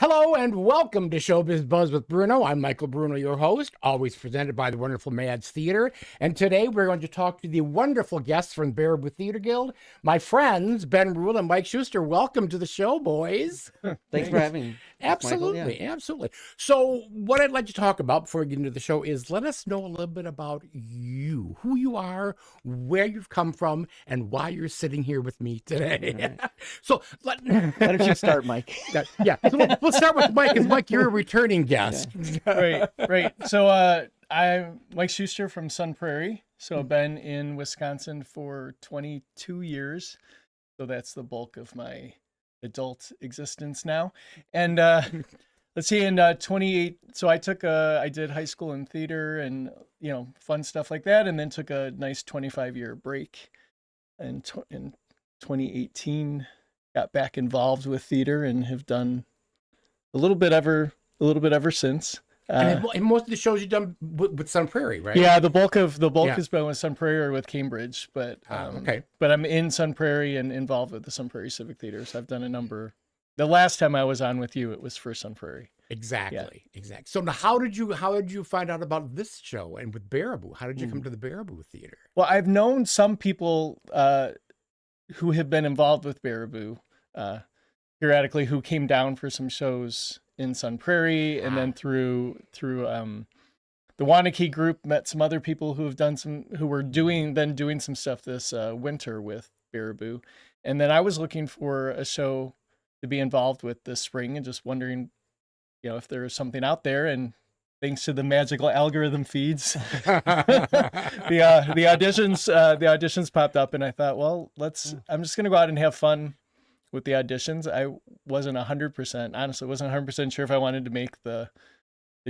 Hello and welcome to Biz Buzz with Bruno. I'm Michael Bruno, your host, always presented by the wonderful Mads Theater. And today we're going to talk to the wonderful guests from Baraboo Theatre Guild, my friends, Ben Rule and Mike Schuster. Welcome to the show, boys. Thanks for having me. Absolutely, Michael, yeah. Absolutely. So what I'd like to talk about before we get into the show is let us know a little bit about you, who you are, where you've come from, and why you're sitting here with me today. Right. So why don't you start, Mike? Yeah. So we'll start with Mike, because Mike, you're a returning guest. Yeah. Right. So I'm Mike Schuster from Sun Prairie. So I've been in Wisconsin for 22 years. So that's the bulk of my adult existence now. And let's see, in 28, so I did high school in theater and, fun stuff like that. And then took a nice 25-year break. And in 2018, got back involved with theater and have done a little bit ever since. And most of the shows you've done with Sun Prairie, right? Yeah, the bulk has been with Sun Prairie or with Cambridge, but okay. But I'm in Sun Prairie and involved with the Sun Prairie Civic Theater. So I've done a number. The last time I was on with you, it was for Sun Prairie. Exactly. So now, how did you find out about this show and with Baraboo? How did you come to the Baraboo Theater? Well, I've known some people who have been involved with Baraboo periodically, who came down for some shows in Sun Prairie, and then through the Wanakee group, met some other people who were doing some stuff this winter with Baraboo. And then I was looking for a show to be involved with this spring and just wondering, if there was something out there. And thanks to the magical algorithm feeds, the auditions popped up, and I thought, well, I'm just going to go out and have fun with the auditions. I wasn't 100% sure if I wanted to make the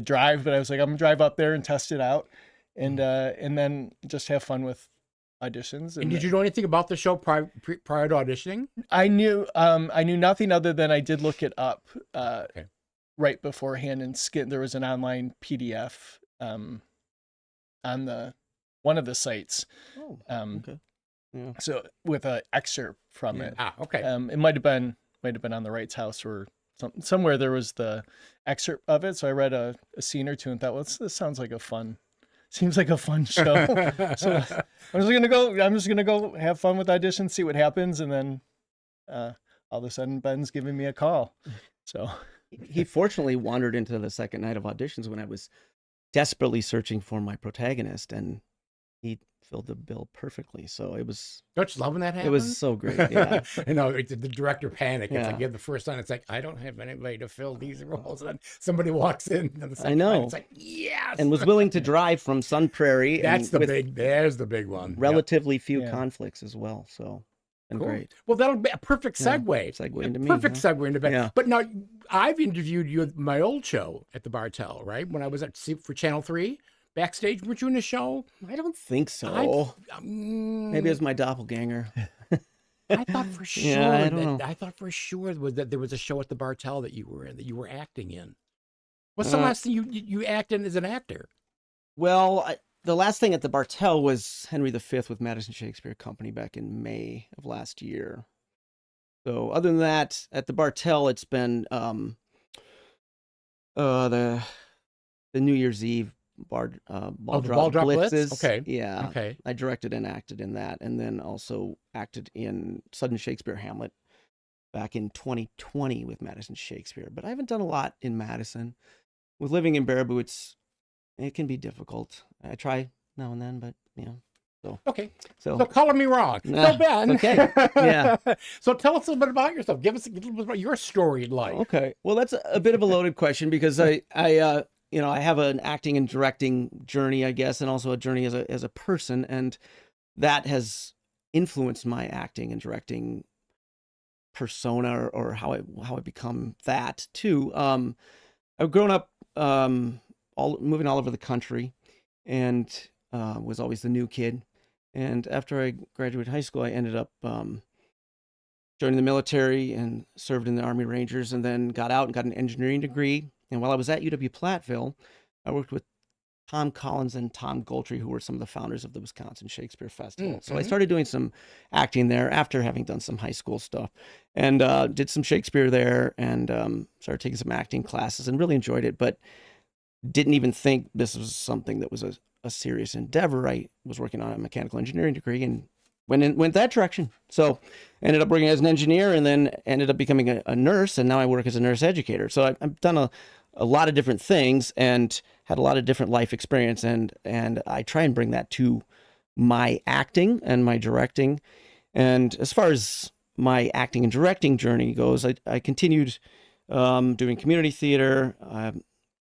drive, but I was like, I'm gonna drive up there and test it out, and then just have fun with auditions. And did you know anything about the show prior to auditioning? I knew nothing other than I did look it up right beforehand, and there was an online PDF on one of the sites. Okay. Yeah. So with an excerpt from it. Okay. It might have been on the Wright's house or somewhere there was the excerpt of it. So I read a scene or two and thought, well, this seems like a fun show. So I'm just gonna go have fun with auditions, see what happens, and then all of a sudden Ben's giving me a call. So he fortunately wandered into the second night of auditions when I was desperately searching for my protagonist, and he filled the bill perfectly. So it was. Don't you love when that happens? It was so great. Yeah. The director panicked. It's like, the first time, it's like, I don't have anybody to fill these roles, and then somebody walks in. And I know. Time, it's like, yes, and was willing to drive from Sun Prairie. There's the big one. Relatively few conflicts as well. So. Cool. Great. Well, that'll be a perfect segue. Segue into me. Segue into Ben. Yeah. But now, I've interviewed you at my old show at the Bartel, right? When I was for Channel 3. Backstage, weren't you in a show? I don't think so. Maybe it was my doppelganger. I thought for sure. Yeah, I don't know. I thought for sure that there was a show at the Bartel that you were in, that you were acting in. What's the last thing you acted in as an actor? Well, the last thing at the Bartel was Henry V with Madison Shakespeare Company back in May of last year. So other than that, at the Bartel, it's been the New Year's Eve ball drop blitzes. Okay. Yeah. Okay. I directed and acted in that, and then also acted in Sudden Shakespeare Hamlet back in 2020 with Madison Shakespeare. But I haven't done a lot in Madison. With living in Baraboo, it can be difficult. I try now and then, but So okay. So color me wrong. So Ben. Okay. Yeah. So tell us a little bit about yourself. Give us a little bit about your story in life. Okay. Well, that's a bit of a loaded question because I have an acting and directing journey, I guess, and also a journey as a person, and that has influenced my acting and directing persona or how I become that too. I've grown up moving all over the country, and was always the new kid. And after I graduated high school, I ended up joining the military and served in the Army Rangers, and then got out and got an engineering degree. And while I was at UW-Platteville, I worked with Tom Collins and Tom Goltry, who were some of the founders of the Wisconsin Shakespeare Festival. So I started doing some acting there after having done some high school stuff. and did some Shakespeare there, and started taking some acting classes and really enjoyed it, but didn't even think this was something that was a serious endeavor. I was working on a mechanical engineering degree and went that direction. So ended up working as an engineer, and then ended up becoming a nurse, and now I work as a nurse educator. So I've done a lot of different things and had a lot of different life experience, and I try and bring that to my acting and my directing. And as far as my acting and directing journey goes, I continued doing community theater.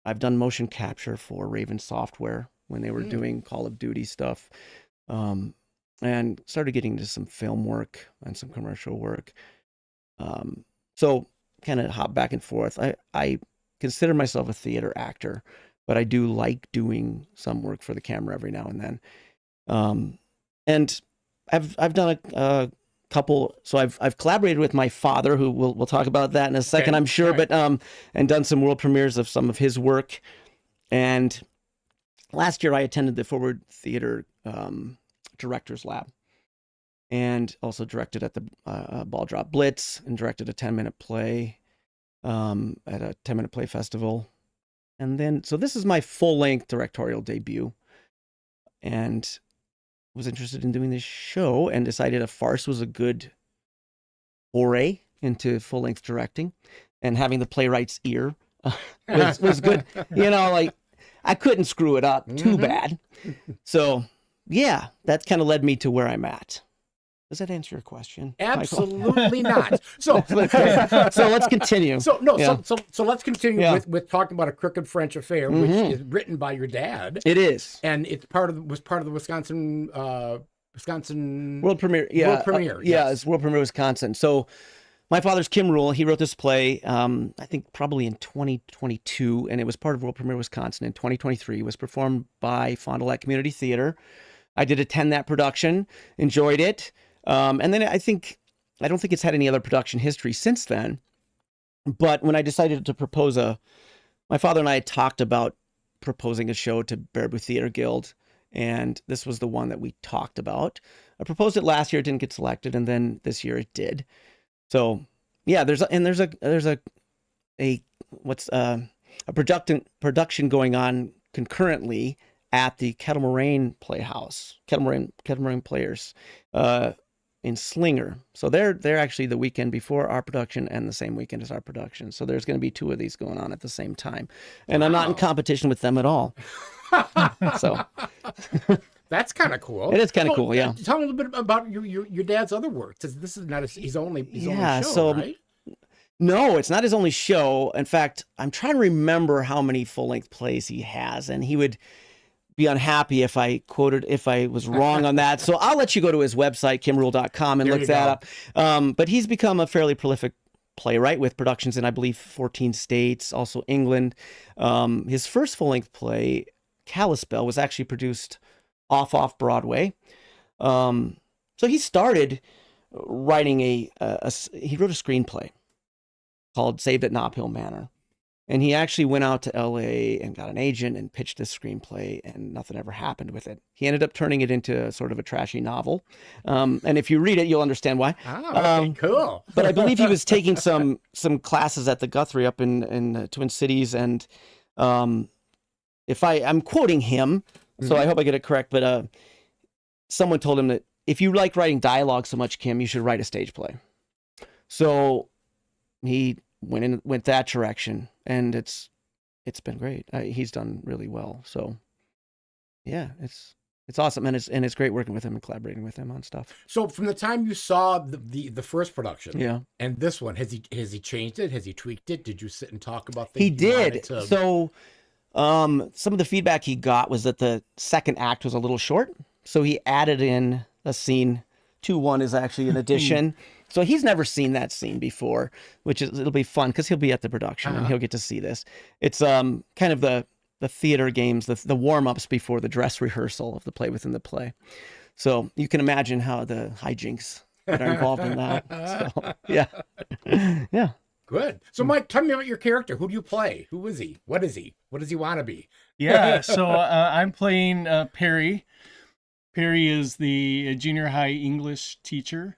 I've done motion capture for Raven Software when they were doing Call of Duty stuff, and started getting into some film work and some commercial work. So kind of hop back and forth. I consider myself a theater actor, but I do like doing some work for the camera every now and then. And I've done a couple. So I've collaborated with my father, who we'll talk about that in a second, I'm sure. Right. But and done some world premieres of some of his work. And last year I attended the Forward Theater Directors Lab, and also directed at the Ball Drop Blitz, and directed a 10-minute play at a 10-minute play festival. And then, so this is my full-length directorial debut, and was interested in doing this show and decided a farce was a good foray into full-length directing, and having the playwright's ear was good. You know, like, I couldn't screw it up too bad. So yeah, that kind of led me to where I'm at. Does that answer your question? Absolutely not. So let's continue. So let's continue with talking about A Crooked French Affair, which is written by your dad. It is, and it's was part of the Wisconsin world premiere. Yeah, world premiere. It's world premiere Wisconsin. So my father's Kim Rule. He wrote this play, I think probably in 2022, and it was part of world premiere Wisconsin in 2023. It was performed by Fond du Lac Community Theater. I did attend that production, enjoyed it. And then I don't think it's had any other production history since then. But when I decided to propose my father and I had talked about proposing a show to Baraboo Theatre Guild, and this was the one that we talked about. I proposed it last year, it didn't get selected, and then this year it did. So yeah, there's a production going on concurrently at the Kettle Moraine Playhouse, Kettle Moraine Players, in Slinger. So they're actually the weekend before our production and the same weekend as our production. So there's going to be two of these going on at the same time, and I'm not in competition with them at all. So that's kind of cool. It is kind of cool, yeah. Tell me a little bit about your dad's other work. This is not his only show, right? No, it's not his only show. In fact, I'm trying to remember how many full-length plays he has, and he would be unhappy if I was wrong on that. So I'll let you go to his website, kimrule.com, and look that up. But he's become a fairly prolific playwright with productions in, I believe, 14 states, also England. His first full-length play, Kalispell, was actually produced off Broadway. So he started writing he wrote a screenplay called Saved at Nob Hill Manor. And he actually went out to LA and got an agent and pitched this screenplay, and nothing ever happened with it. He ended up turning it into sort of a trashy novel. And if you read it, you'll understand why. Oh, okay, cool. But I believe he was taking some classes at the Guthrie up in Twin Cities. And if I'm quoting him, so I hope I get it correct, but someone told him that if you like writing dialogue so much, Kim, you should write a stage play. So he went that direction, and it's been great. He's done really well. So yeah, it's awesome, and it's great working with him and collaborating with him on stuff. So from the time you saw the first production, yeah, and this one, has he changed it? Has he tweaked it? Did you sit and talk about things? He did. So some of the feedback he got was that the second act was a little short, so he added in a scene. 2-1 is actually an addition. So he's never seen that scene before, it'll be fun because he'll be at the production and he'll get to see this. It's kind of the theater games, the warm-ups before the dress rehearsal of the play within the play. So you can imagine how the hijinks that are involved in that. So yeah. Yeah. Good. So Mike, tell me about your character. Who do you play? Who is he? What is he? What does he want to be? Yeah. So I'm playing Perry. Perry is the junior high English teacher.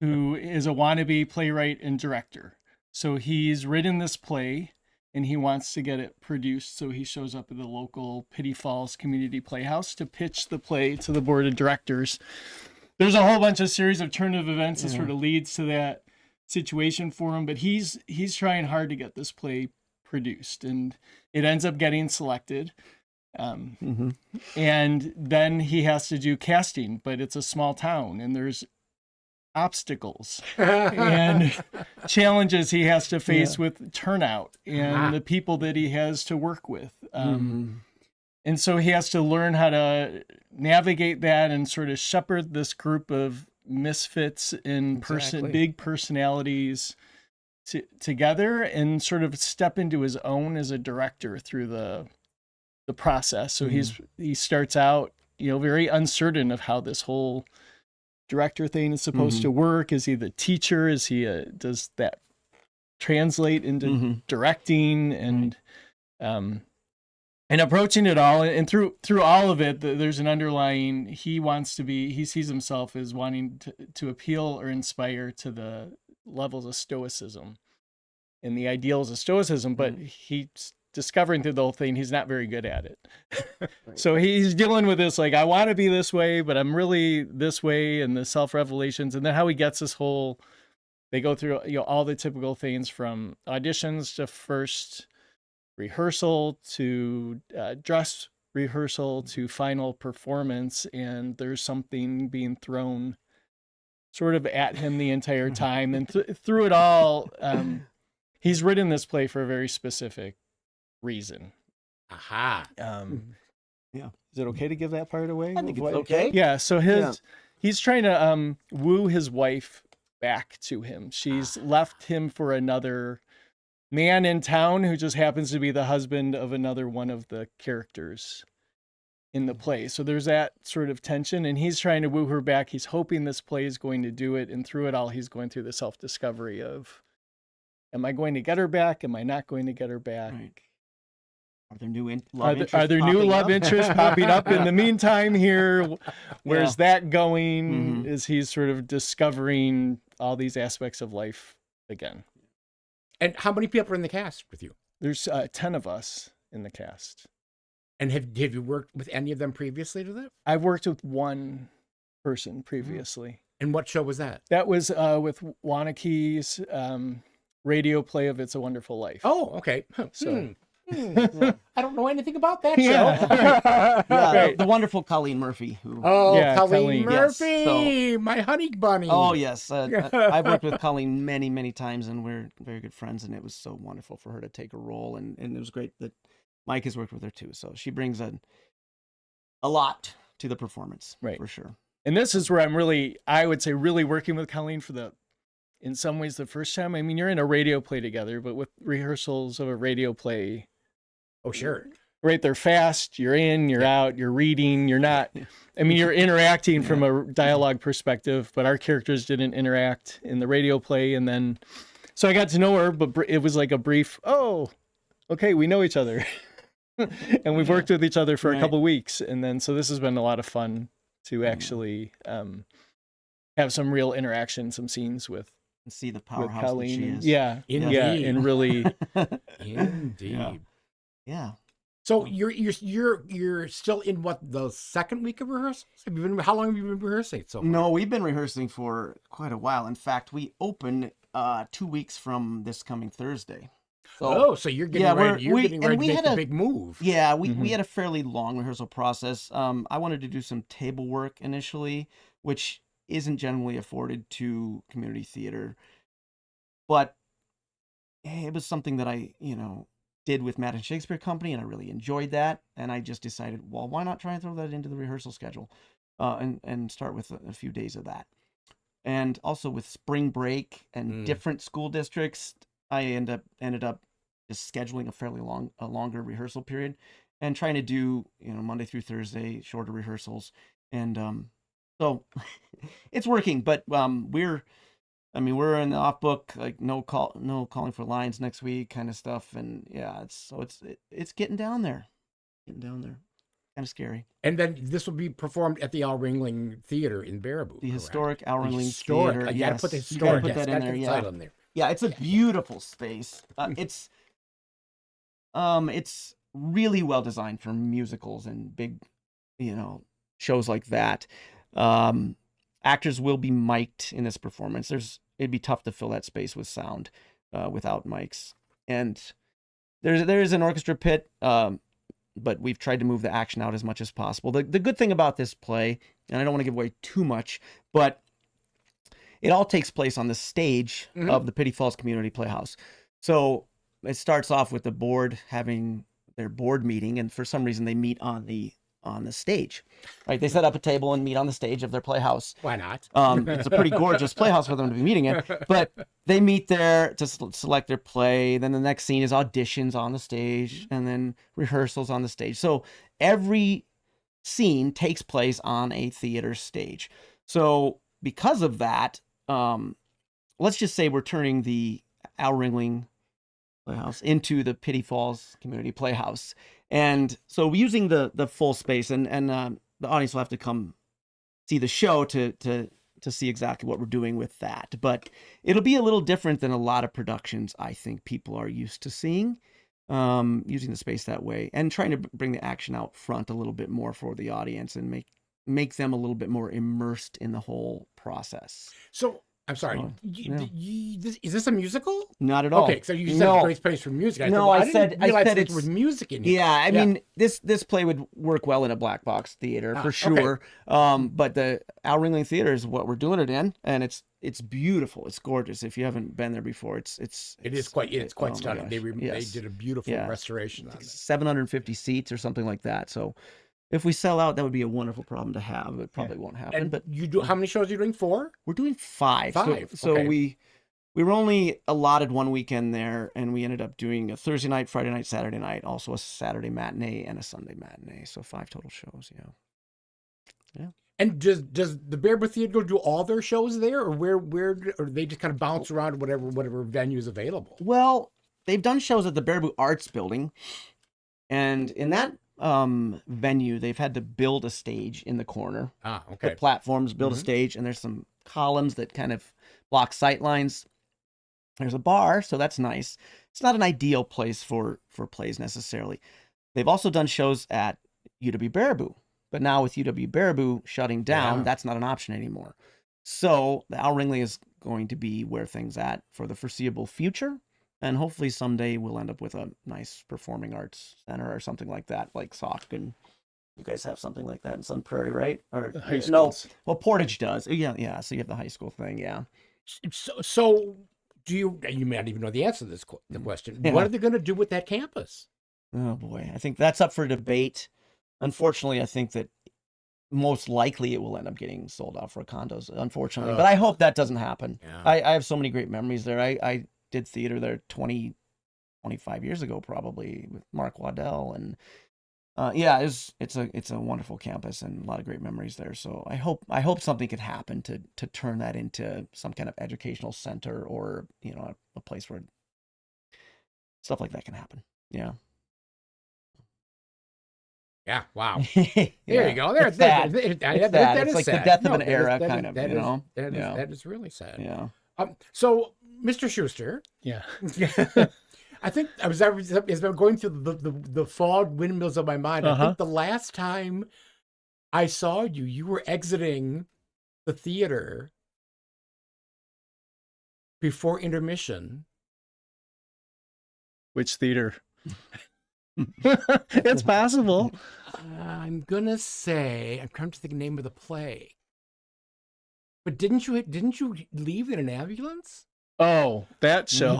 who is a wannabe playwright and director. So he's written this play and he wants to get it produced. So he shows up at the local Pitti Falls Community Playhouse to pitch the play to the board of directors. There's a whole bunch of series of turn of events that sort of leads to that situation for him, but he's trying hard to get this play produced, and it ends up getting selected. And then he has to do casting, but it's a small town and there's obstacles and challenges he has to face with turnout and the people that he has to work with. And so he has to learn how to navigate that and sort of shepherd this group of misfits and big personalities together, and sort of step into his own as a director through the process. So he starts out, very uncertain of how this whole director thing is supposed to work. Is he the teacher? Is he does that translate into directing? And approaching it all, and through all of it, there's an underlying, he sees himself as wanting to appeal or inspire to the levels of stoicism and the ideals of stoicism, but he's discovering through the whole thing he's not very good at it. So he's dealing with this, like, I want to be this way, but I'm really this way, and the self-revelations, and then how he gets this whole, they go through all the typical things from auditions to first rehearsal to dress rehearsal to final performance, and there's something being thrown sort of at him the entire time. And through it all, he's written this play for a very specific reason. Aha. Yeah. Is it okay to give that part away? I think it's okay. Yeah. So he's trying to woo his wife back to him. She's left him for another man in town who just happens to be the husband of another one of the characters in the play. So there's that sort of tension, and he's trying to woo her back. He's hoping this play is going to do it. And through it all, he's going through the self-discovery of, am I going to get her back? Am I not going to get her back? Right. Are there new Are there new love interests popping up in the meantime here? Where's that going? Is he's sort of discovering all these aspects of life again. And how many people are in the cast with you? There's 10 of us in the cast. And have you worked with any of them previously to that? I've worked with one person previously. And what show was that? That was with Wanake's radio play of It's a Wonderful Life. Oh, okay. So I don't know anything about that show. Yeah, Right. the wonderful Colleen Murphy. Who, Colleen Murphy, yes, my honey bunny. Oh, yes. I've worked with Colleen many, many times, and we're very good friends, and it was so wonderful for her to take a role, and it was great that Mike has worked with her, too. So she brings a lot to the performance, right, for sure. And this is where I would say, really working with Colleen for in some ways, the first time. I mean, you're in a radio play together, but with rehearsals of a radio play. Oh, sure. Right, they're fast, you're in, you're out, you're reading, you're not, I mean, you're interacting from a dialogue perspective, but our characters didn't interact in the radio play. And then, so I got to know her, but it was like a brief, oh, okay, we know each other. And we've worked with each other for a couple of weeks. And then, so this has been a lot of fun to actually have some real interaction, some scenes with see the powerhouse Colleen. that she is. Yeah, Indeed. yeah, and really. Indeed. Yeah. So you're still in the second week of rehearsals? How long have you been rehearsing so far? No, we've been rehearsing for quite a while. In fact, we open 2 weeks from this coming Thursday. So you're getting ready. You're getting ready to make a big move. Yeah, we had a fairly long rehearsal process. I wanted to do some table work initially, which isn't generally afforded to community theater, but it was something that I, did with Madden Shakespeare Company, and I really enjoyed that. And I just decided, well, why not try and throw that into the rehearsal schedule, and start with a few days of that. And also with spring break and different school districts, I ended up just scheduling a longer rehearsal period, and trying to do Monday through Thursday shorter rehearsals. And so it's working, but we're in the off book, like no calling for lines next week kind of stuff. And yeah, it's getting down there. kind of scary. And then this will be performed at the Al Ringling Theater in Baraboo. The correct? historic Al Ringling Historic. Theater. You gotta Yes. put the You gotta historic. put Yes, that in gotta there. get the Yeah. title in there. Yeah, it's a beautiful space. It's really well designed for musicals and big, shows like that. Actors will be mic'd in this performance. It'd be tough to fill that space with sound without mics. And there is an orchestra pit, but we've tried to move the action out as much as possible. The good thing about this play, and I don't want to give away too much, but it all takes place on the stage of the Pitti Falls Community Playhouse. So it starts off with the board having their board meeting, and for some reason they meet on the stage, right? They set up a table and meet on the stage of their playhouse. Why not? It's a pretty gorgeous playhouse for them to be meeting in, but they meet there to select their play. Then the next scene is auditions on the stage, and then rehearsals on the stage. So every scene takes place on a theater stage. So because of that, let's just say we're turning the Al Ringling Playhouse into the Pitti Falls Community Playhouse. And so using the full space, and the audience will have to come see the show to see exactly what we're doing with that. But it'll be a little different than a lot of productions I think people are used to seeing, using the space that way and trying to bring the action out front a little bit more for the audience and make them a little bit more immersed in the whole process. So I'm sorry. Is this a musical? Not at all. Okay, so you said it's a great place for music. I said it was music in here. Yeah, I mean this play would work well in a black box theater for sure. Okay. But the Al Ringling Theater is what we're doing it in, and it's beautiful. It's gorgeous. If you haven't been there before, it is quite stunning. They did a beautiful restoration on it. 750 seats or something like that. So if we sell out, that would be a wonderful problem to have. It probably won't happen. And but you do how many shows are you doing? 4? We're doing 5. So okay. we were only allotted one weekend there, and we ended up doing a Thursday night, Friday night, Saturday night, also a Saturday matinee and a Sunday matinee. So 5 total shows. Yeah. And does the Baraboo Theatre Guild do all their shows there, or where or they just kind of bounce around whatever venues available? Well, they've done shows at the Baraboo Arts Building, and in that venue they've had to build a stage in the corner. Okay. The platforms, build a stage, and there's some columns that kind of block sight lines. There's a bar, so that's nice. It's not an ideal place for plays necessarily. They've also done shows at UW Baraboo, but now with UW Baraboo shutting down, that's not an option anymore. So the Al Ringling is going to be where things at for the foreseeable future. And hopefully someday we'll end up with a nice performing arts center or something like that, like Sauk. And you guys have something like that in Sun Prairie, right? Or The high schools. No, well, Portage does. Yeah. So you have the high school thing, yeah. So do you may not even know the answer to the question. Yeah. What are they going to do with that campus? Oh boy, I think that's up for debate. Unfortunately, I think that most likely it will end up getting sold out for condos, unfortunately. But I hope that doesn't happen. Yeah. I have so many great memories there. I did theater there 25 years ago, probably, with Mark Waddell. And it's a wonderful campus and a lot of great memories there. So I hope something could happen to turn that into some kind of educational center or, a place where stuff like that can happen. Yeah. Yeah. Wow. Yeah. There you go. It's sad. That It's is like the sad. death of No, an that era, is- kind of, That is really sad. Yeah. So, Mr. Schuster, Yeah. I think as I'm going through the fog windmills of my mind, I think the last time I saw you, you were exiting the theater before intermission. Which theater? It's possible. I'm gonna say I'm trying to think of the name of the play. But didn't you leave in an ambulance? Oh, that show.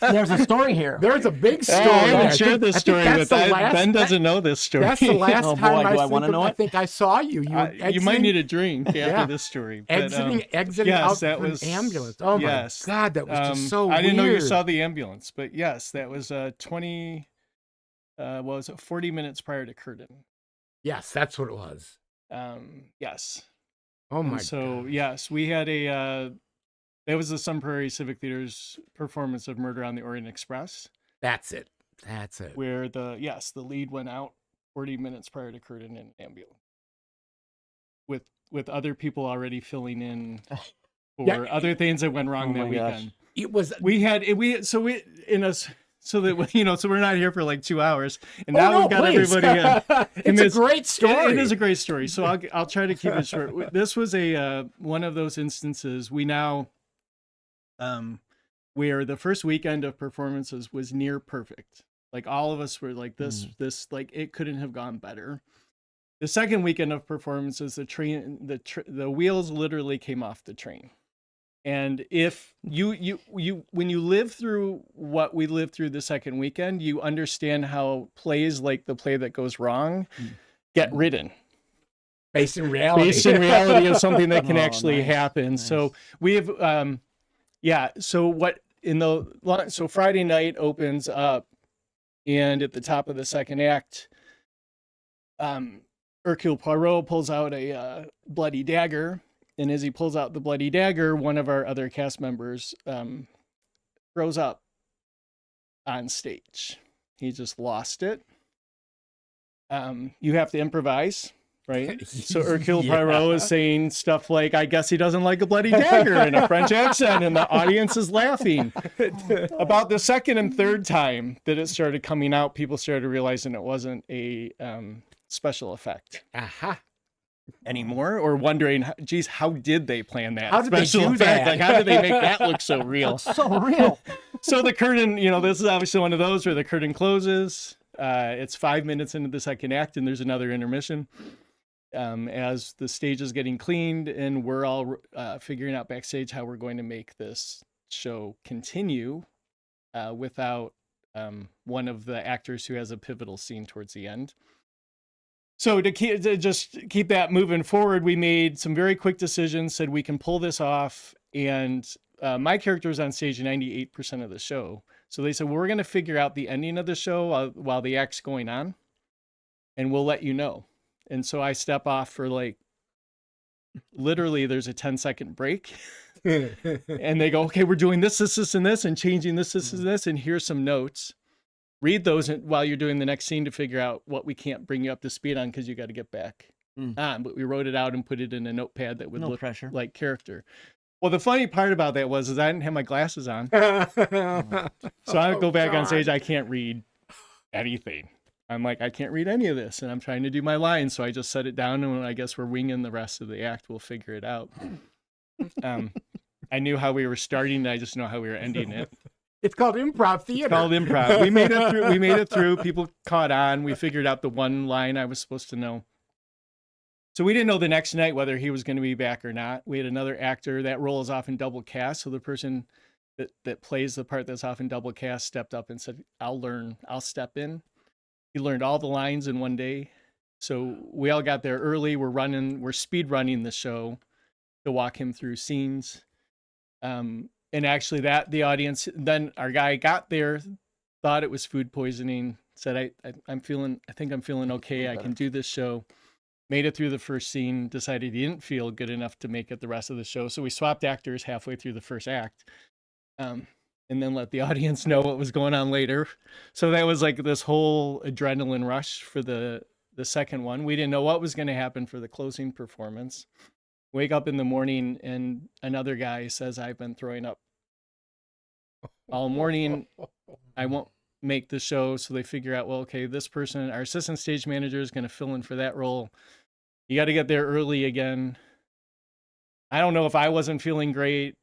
There's a story here. There's a big story. I haven't there. shared this story with Ben. Doesn't know this story. That's the last Oh, boy, time do I wanna know I it? think I saw you. You might need a drink after Yeah. this story. Exiting yes, out that from was an ambulance. Oh yes. my God, that was just so weird. I didn't know you saw the ambulance, but yes, that was 40 minutes prior to curtain. Yes, that's what it was. Yes. Oh my And so God. yes, we had that was the Sun Prairie Civic Theater's performance of Murder on the Orient Express, That's it. That's it. where the lead went out 40 minutes prior to Curtin in an ambulance with other people already filling in for other things that went wrong that weekend. It was so we're not here for like 2 hours, and now we've got everybody in. It's a great story. It is a great story. So I'll try to keep it short. This was a one of those instances we now where the first weekend of performances was near perfect. Like all of us were like this like it couldn't have gone better. The second weekend of performances, the wheels literally came off the train. And if you when you live through what we lived through the second weekend, you understand how plays like the play that goes wrong get written. Based in reality of something that can actually happen. Nice. So we have so Friday night opens up, and at the top of the second act, Hercule Poirot pulls out a bloody dagger. And as he pulls out the bloody dagger, one of our other cast members throws up on stage. He just lost it. You have to improvise, right? So Hercule Poirot is saying stuff like, I guess he doesn't like a bloody dagger in a French accent, and the audience is laughing. About the second and third time that it started coming out, people started realizing it wasn't a special effect. Anymore, or wondering, geez, how did they plan that? How did they do that? Like, how did they make that look so real? So real. So the curtain, this is obviously one of those where the curtain closes. It's 5 minutes into the second act, and there's another intermission as the stage is getting cleaned, and we're all figuring out backstage how we're going to make this show continue without one of the actors who has a pivotal scene towards the end. So to just keep that moving forward, we made some very quick decisions, said we can pull this off. And my character was on stage 98% of the show. So they said, well, we're going to figure out the ending of the show while the act's going on, and we'll let you know. And so I step off for literally there's a 10-second break. And they go, okay, we're doing this, and this, and changing this, and this, and here's some notes. Read those while you're doing the next scene to figure out what we can't bring you up to speed on because you got to get back on. But we wrote it out and put it in a notepad that would look like character. Well, the funny part about that was I didn't have my glasses on. So I go back on stage. I can't read anything. I'm like, I can't read any of this. And I'm trying to do my lines. So I just set it down. And I guess we're winging the rest of the act. We'll figure it out. I knew how we were starting. I just know how we were ending it. It's called improv theater. It's called improv. We made it through. We made it through. People caught on. We figured out the one line I was supposed to know. So we didn't know the next night whether he was going to be back or not. We had another actor. That role is often double cast. So the person that plays the part that's often double cast stepped up and said, I'll step in. He learned all the lines in one day. So we all got there early. We're speed running the show to walk him through scenes. And actually the audience, then our guy got there, thought it was food poisoning, said, I think I'm feeling okay. I can do this show. Made it through the first scene, decided he didn't feel good enough to make it the rest of the show. So we swapped actors halfway through the first act, and then let the audience know what was going on later. So that was like this whole adrenaline rush for the second one. We didn't know what was going to happen for the closing performance. Wake up in the morning and another guy says, I've been throwing up all morning. I won't make the show. So they figure out, well, okay, this person, our assistant stage manager, is going to fill in for that role. You got to get there early again. I don't know if I wasn't feeling great.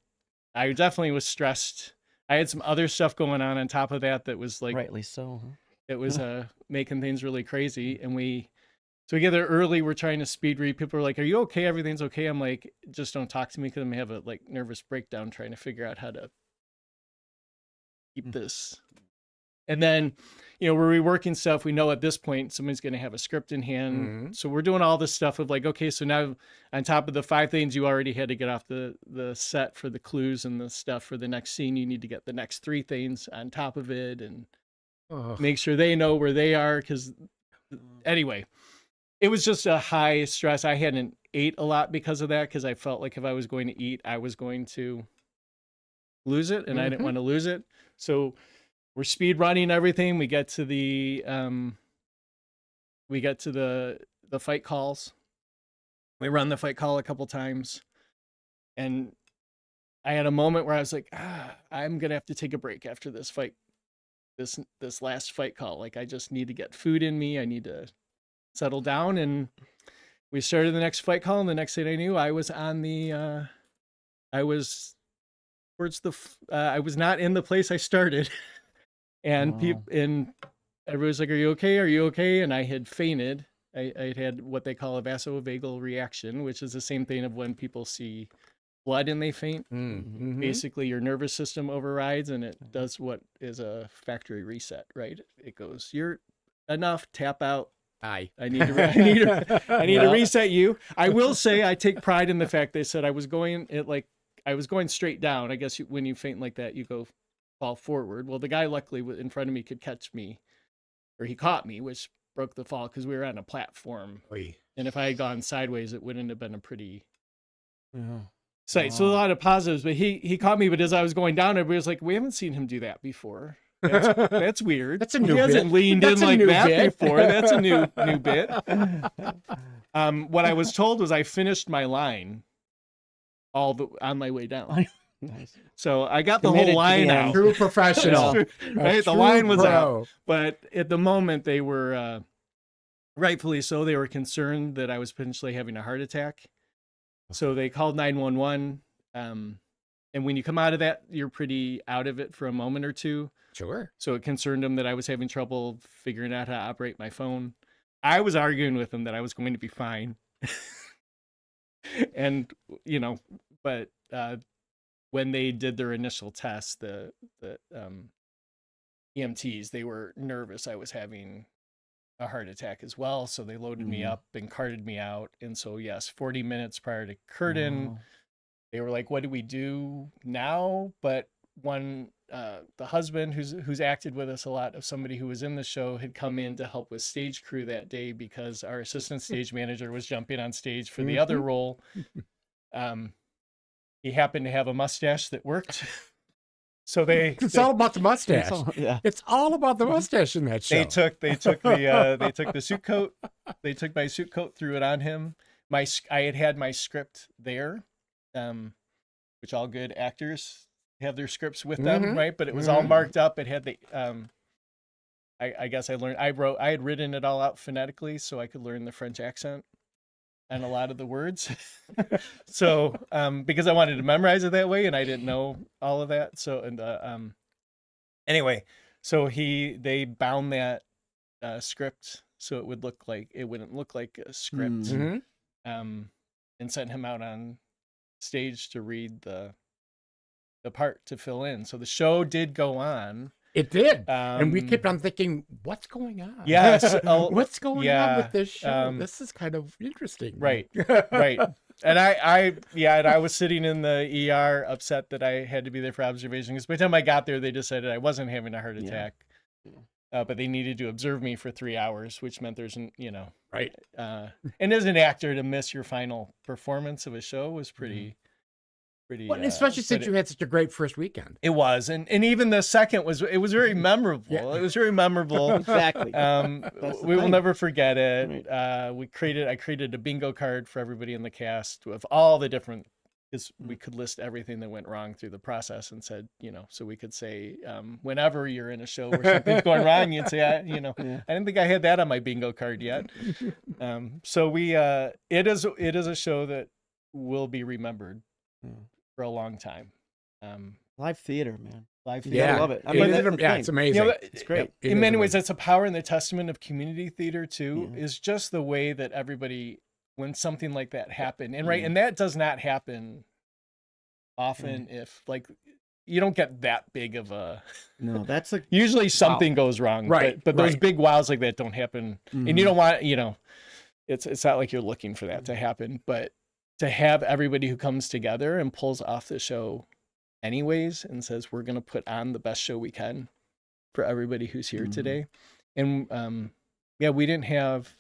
I definitely was stressed. I had some other stuff going on top of that was like, rightly so. Huh? It was making things really crazy. And so we get there early. We're trying to speed read. People are like, are you okay? Everything's okay. I'm like, just don't talk to me, because I'm going to have a nervous breakdown trying to figure out how to keep this. And then, we're reworking stuff. We know at this point somebody's going to have a script in hand. Mm-hmm. So we're doing all this stuff of like, okay, so now on top of the 5 things you already had to get off the set for the clues and the stuff for the next scene, you need to get the next 3 things on top of it and make sure they know where they are. Because anyway, it was just a high stress. I hadn't ate a lot because of that, because I felt like if I was going to eat, I was going to lose it, and I didn't want to lose it. So we're speed running everything. We get to the we get to the fight calls. We run the fight call a couple times, and I had a moment where I was like, I'm gonna have to take a break after this fight, this last fight call. Like, I just need to get food in me. I need to settle down. And we started the next fight call, and the next thing I knew, I was on the I was towards the I was not in the place I started. And everybody was like, "Are you okay? Are you okay?" And I had fainted. I had what they call a vasovagal reaction, which is the same thing of when people see blood and they faint. Mm-hmm. Basically, your nervous system overrides, and it does what is a factory reset, right? It goes, "You're enough, tap out. Aye. I need to reset you." I will say I take pride in the fact they said I was going straight down. I guess when you faint like that, you fall forward. Well, the guy luckily in front of me could catch me, or he caught me, which broke the fall because we were on a platform. Oy. And if I had gone sideways, it wouldn't have been a pretty sight. Wow. So a lot of positives, but he caught me. But as I was going down, everybody was like, "We haven't seen him do that before. That's weird. That's a new He hasn't bit. leaned That's in a like new that bit." before. That's a new bit." What I was told was I finished my line on my way down. Nice. So I got the Committed whole to the line end. out. True professional. Right? A The line was true out. pro. But at the moment, they were, rightfully so, they were concerned that I was potentially having a heart attack. So they called 911. And when you come out of that, you're pretty out of it for a moment or two. Sure. So it concerned them that I was having trouble figuring out how to operate my phone. I was arguing with them that I was going to be fine. And, but when they did their initial test, the EMTs, they were nervous I was having a heart attack as well. So they loaded me up and carted me out. And so, yes, 40 minutes prior to curtain, they were like, "What do we do now?" But the husband who's acted with us a lot, of somebody who was in the show, had come in to help with stage crew that day because our assistant stage manager was jumping on stage for the other role. He happened to have a mustache that worked. So It's all about the mustache. Yeah. It's all about the mustache in that show. they took the suit coat. They took my suit coat, threw it on him. I had my script there, which all good actors have their scripts with them, right? But it was all marked up. It had the I guess I had written it all out phonetically so I could learn the French accent and a lot of the words. So because I wanted to memorize it that way, and I didn't know all of that. So anyway, so they bound that script so it wouldn't look like a script, and sent him out on stage to read the part to fill in. So the show did go on. It did. And we kept on thinking, what's going on? Yes. What's going on with this show? This is kind of interesting. Right. Right. And I was sitting in the ER upset that I had to be there for observation, because by the time I got there, they decided I wasn't having a heart attack. But they needed to observe me for 3 hours, which meant Right. And as an actor, to miss your final performance of a show was pretty. Well, especially since you had such a great first weekend. It was, and even the second was very memorable. Yeah. It was very memorable. Exactly. We will never forget it. Right. I created a bingo card for everybody in the cast with all the different, because we could list everything that went wrong through the process, and said, so we could say, whenever you're in a show where something's going wrong, you'd say, I didn't think I had that on my bingo card yet. So it is a show that will be remembered for a long time. Live theater, man. Live theater. Yeah, I love it. I mean, mean, that's the it's thing. amazing. It's great. In many ways, that's a power and the testament of community theater too, is just the way that everybody, when something like that happened, and that does not happen often. If you don't get that big of a, No, that's usually something goes wrong, Right, But those right. big wows like that don't happen, and you don't want, it's not like you're looking for that to happen, but to have everybody who comes together and pulls off the show anyways and says, we're going to put on the best show we can for everybody who's here today. And we didn't have,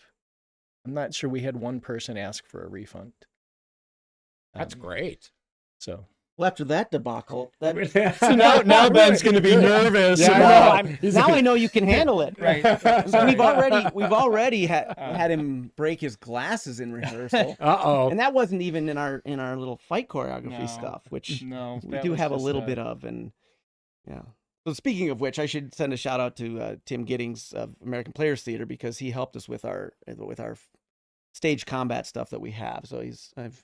I'm not sure we had one person ask for a refund. That's great. So Well, after that debacle, So now Ben's going to be nervous. Yeah, I about- know. now I know you can handle it. Right. So we've already had him break his glasses in rehearsal, Uh-oh. and that wasn't even in our little fight choreography No. stuff, which No, we that do was have a just little bit of, and yeah. So speaking of which, I should send a shout out to Tim Giddings of American Players Theater, because he helped us with our stage combat stuff that we have. So I've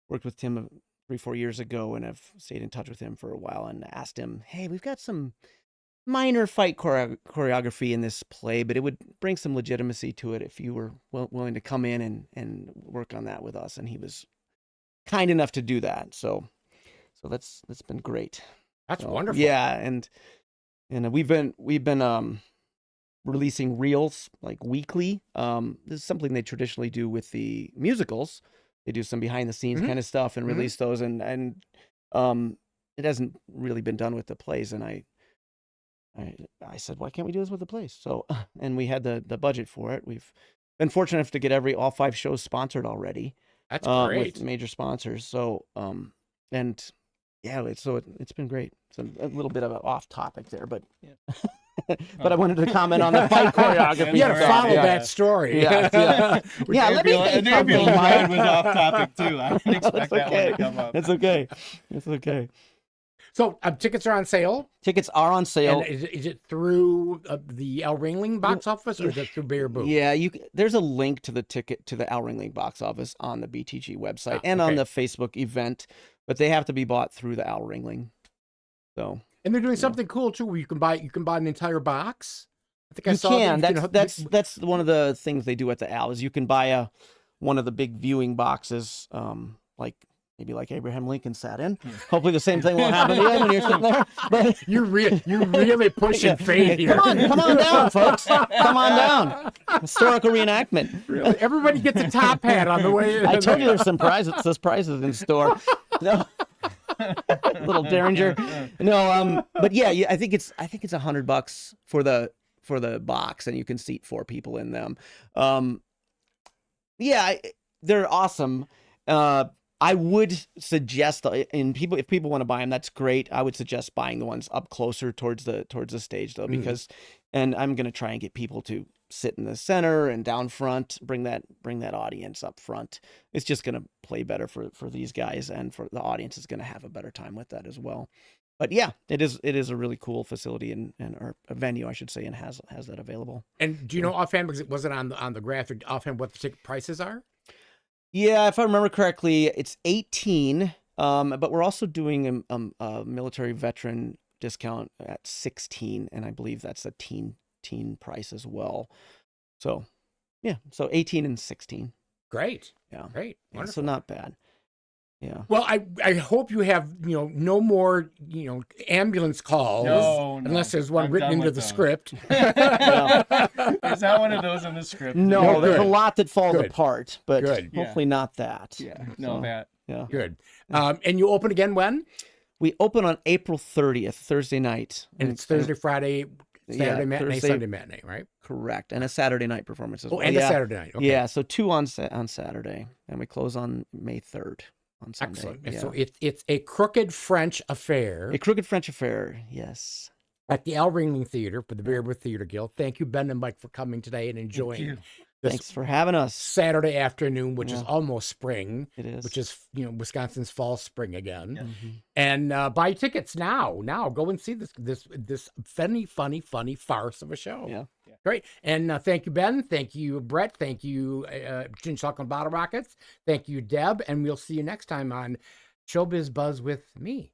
worked with Tim 3-4 years ago, and I've stayed in touch with him for a while and asked him, hey, we've got some minor fight choreography in this play, but it would bring some legitimacy to it if you were willing to come in and work on that with us. And he was kind enough to do that. So that's been great. That's So, wonderful. Yeah, and we've been releasing reels like weekly. This is something they traditionally do with the musicals. They do some behind the scenes kind of stuff and release those, and it hasn't really been done with the plays. And I said, why can't we do this with the plays? So and we had the budget for it. We've been fortunate enough to get all 5 shows sponsored already. That's great. With major sponsors. So and yeah, it's been great. So a little bit of an off topic there, but but I wanted to comment on the fight choreography. You got to Right, follow yeah. that story. Yeah. Let me say something, Mike. was off topic too. I didn't expect That's that one okay. to come up. That's okay. That's okay. So tickets are on sale. Tickets are on sale. And is it through the El Ringling box office, or is it through Baraboo? Yeah, there's a link to the ticket to the El Ringling box office on the BTG website and okay. on the Facebook event, but they have to be bought through the El Ringling. So And they're doing something cool too, where you can buy an entire box. I think I you saw can. that. That's one of the things they do at the Al is you can buy one of the big viewing boxes, maybe like Abraham Lincoln sat in. Hopefully the same thing will happen to you when you're sitting there. But You're really pushing fate here. come on down, folks. Come on down. Historical reenactment. Really? Everybody gets a top hat on the way in. I told you there's some surprises in store. No. Little Derringer. No, but yeah, I think it's $100 for the box, and you can seat 4 people in them. Yeah, they're awesome. I would suggest if people want to buy them, that's great. I would suggest buying the ones up closer towards the stage though, because, and I'm going to try and get people to sit in the center and down front, bring that audience up front. It's just going to play better for these guys, and for the audience is going to have a better time with that as well. But yeah, it is a really cool facility or a venue, I should say, and has that available. And do you know offhand, because it wasn't on the graphic, offhand what the ticket prices are? Yeah, if I remember correctly, it's $18. But we're also doing a military veteran discount at $16, and I believe that's a teen price as well. So yeah, so $18 and $16. Great. Yeah, Great. yeah, Wonderful. so not bad. Yeah. Well, I hope you have no more ambulance calls, No, unless there's one I'm written done into with the those. script. There's not one of those in the script. No, there's a good. lot that falls Good. apart, but Good. hopefully not that. Yeah, no, So, that. Yeah. Good. And you open again when? We open on April 30th, Thursday night. And it's Thursday, Friday, Saturday matinee, Thursday- Sunday matinee, right? Correct. And a Saturday night performance as Oh, well. and a Yeah. Saturday night. Okay. Yeah, so 2 on Saturday, and we close on May 3rd on Sunday. Excellent. And Yeah. so it's a crooked French affair A Crooked French Affair, yes. at the El Ringling Theater for the Baraboo Theatre Guild. Thank you, Ben and Mike, for coming today and enjoying you. this Thanks for having us. Saturday afternoon, which is Yeah. almost spring, It is. which is Wisconsin's fall spring again. Yeah. Mhm. And buy tickets now. Go and see this funny farce of a show. Yeah. Great. And thank you, Ben. Thank you, Brett. Thank you, Chinchok and Bottle Rockets. Thank you, Deb. And we'll see you next time on Showbiz Buzz with me.